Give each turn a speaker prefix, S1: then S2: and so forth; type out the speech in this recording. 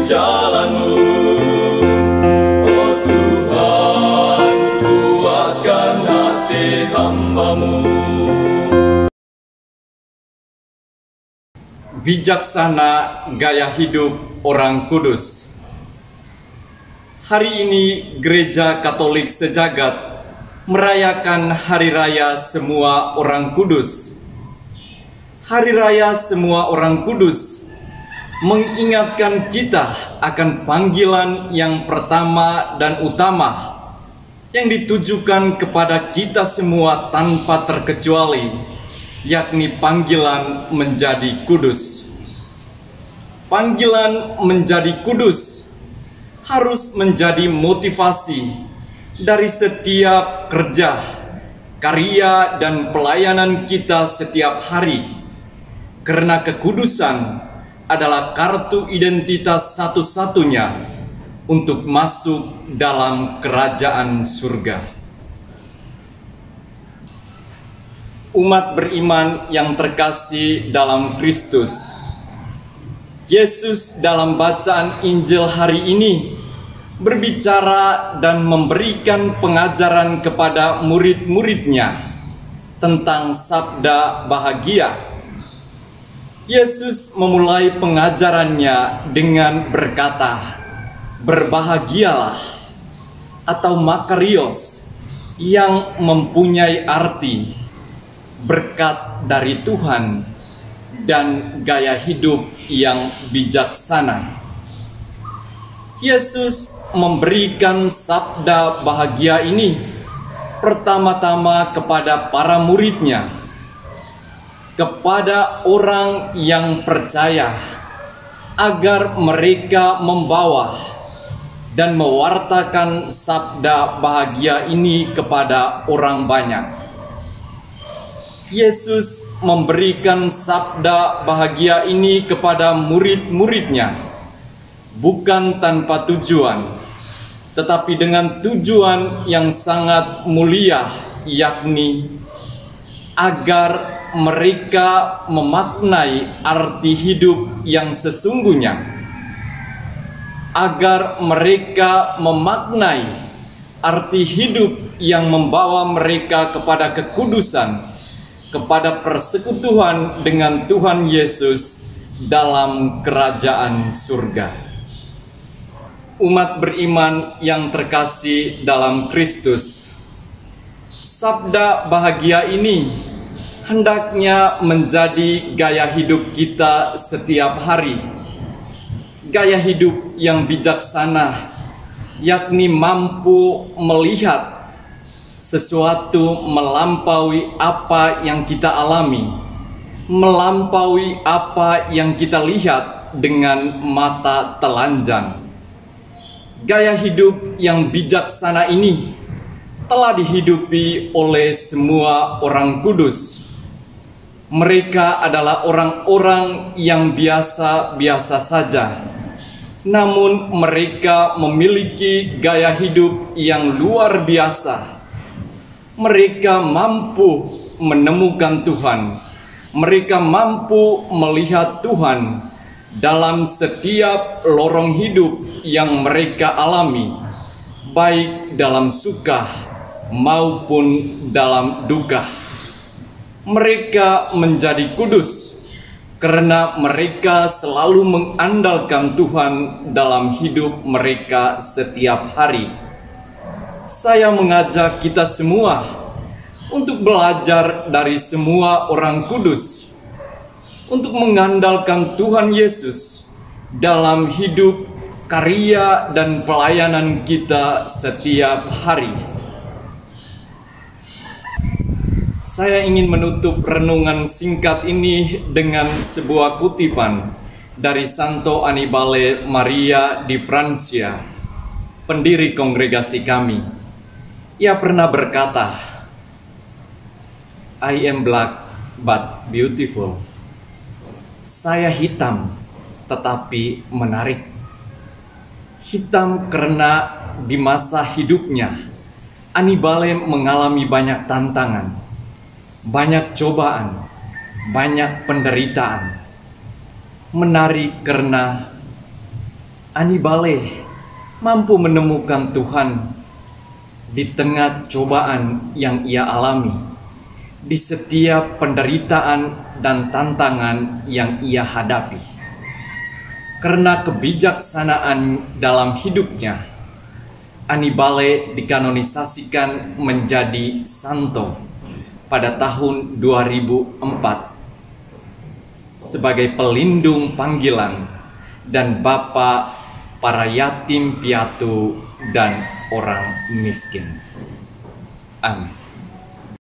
S1: jalanmu. Oh Tuhan, kuatkan hati hamba-Mu.
S2: Bijaksana gaya hidup orang kudus. Hari ini Gereja Katolik sejagat merayakan Hari Raya Semua Orang Kudus. Hari Raya Semua Orang Kudus mengingatkan kita akan panggilan yang pertama dan utama yang ditujukan kepada kita semua tanpa terkecuali, yakni panggilan menjadi kudus. Panggilan menjadi kudus harus menjadi motivasi dari setiap kerja, karya, dan pelayanan kita setiap hari. Karena kekudusan adalah kartu identitas satu-satunya untuk masuk dalam kerajaan surga. Umat beriman yang terkasih dalam Kristus, Yesus dalam bacaan Injil hari ini berbicara dan memberikan pengajaran kepada murid-muridnya tentang sabda bahagia. Yesus memulai pengajarannya dengan berkata, "Berbahagialah," atau makarios, yang mempunyai arti berkat dari Tuhan dan gaya hidup yang bijaksana. Yesus memberikan sabda bahagia ini pertama-tama kepada para muridnya, kepada orang yang percaya, agar mereka membawa dan mewartakan sabda bahagia ini kepada orang banyak. Yesus memberikan sabda bahagia ini kepada murid-muridnya bukan tanpa tujuan, tetapi dengan tujuan yang sangat mulia, yakni agar mereka memaknai arti hidup yang sesungguhnya, agar mereka memaknai arti hidup yang membawa mereka kepada kekudusan, kepada persekutuan dengan Tuhan Yesus dalam kerajaan surga. Umat beriman yang terkasih dalam Kristus, sabda bahagia ini hendaknya menjadi gaya hidup kita setiap hari. Gaya hidup yang bijaksana, yakni mampu melihat sesuatu melampaui apa yang kita alami, melampaui apa yang kita lihat dengan mata telanjang. Gaya hidup yang bijaksana ini telah dihidupi oleh semua orang kudus. Mereka adalah orang-orang yang biasa-biasa saja, namun mereka memiliki gaya hidup yang luar biasa. Mereka mampu menemukan Tuhan. Mereka mampu melihat Tuhan dalam setiap lorong hidup yang mereka alami, baik dalam suka maupun dalam duka. Mereka menjadi kudus karena mereka selalu mengandalkan Tuhan dalam hidup mereka setiap hari. Saya mengajak kita semua untuk belajar dari semua orang kudus, untuk mengandalkan Tuhan Yesus dalam hidup, karya, dan pelayanan kita setiap hari. Saya ingin menutup renungan singkat ini dengan sebuah kutipan dari Santo Annibale Maria di Francia, pendiri kongregasi kami. Ia pernah berkata, "I am black but beautiful." Saya hitam tetapi menarik. Hitam karena di masa hidupnya Annibale mengalami banyak tantangan, banyak cobaan, banyak penderitaan. Menarik karena Annibale mampu menemukan Tuhan di tengah cobaan yang ia alami, di setiap penderitaan dan tantangan yang ia hadapi. Karena kebijaksanaan dalam hidupnya, Annibale dikanonisasikan menjadi santo pada tahun 2004 sebagai pelindung panggilan dan bapa para yatim piatu dan orang miskin. Amin.